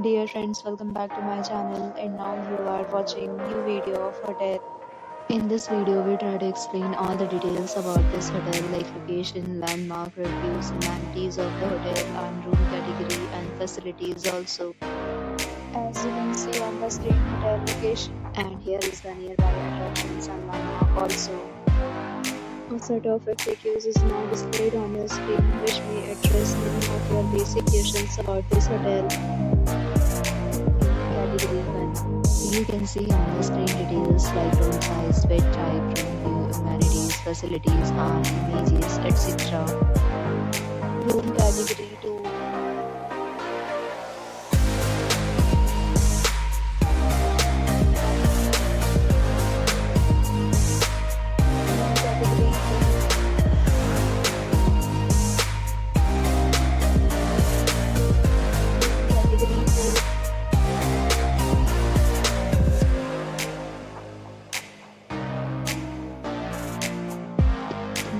Dear friends, welcome back to my channel, and now you are watching new video of hotel. In this video, we try to explain all the details about this hotel like location, landmark, reviews, amenities of the hotel and room category and facilities also. As you can see on the screen, hotel location, and here is the nearby attractions and landmark also. A set of FAQs is now displayed on your screen, which may address many of your basic questions about this hotel. Category 1. You can see on the screen details like room size, bed type, room view, amenities, facilities, and images, etc. Room category 2.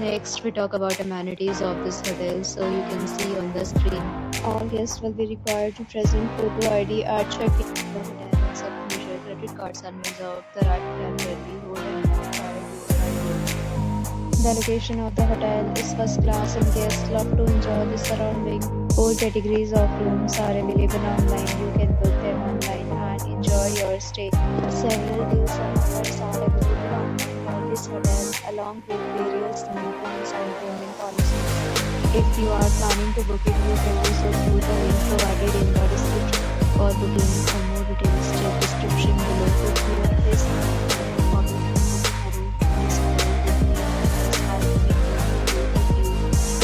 Next, we talk about amenities of this hotel. So you can see on the screen, all guests will be required to present photo ID at check-in. The hotel accepts major credit cards and reserves the right to temporarily hold an amount prior to arrival. The location of the hotel is first class and guests love to enjoy the surrounding. 4 categories of rooms are available online. You can book them online and enjoy your stay. Several deals and offers are available online for this hotel, along with various plans and payment policies. If you are planning to book it, you can do so through the link provided in the description. For booking or more details, check description below. If you are facing a problem booking a room in this hotel,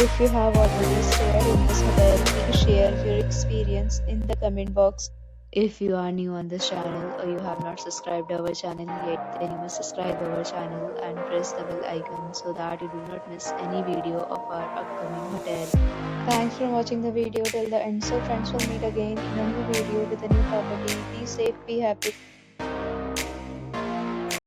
if you have already stayed in this hotel, please share your experience in the comment box. If you are new on this channel or you have not subscribed our channel yet, then you must subscribe our channel and press the bell icon so that you do not miss any video of our upcoming hotel. Thanks for watching the video till the end. So friends, will meet again in a new video with a new property. Be safe, be happy.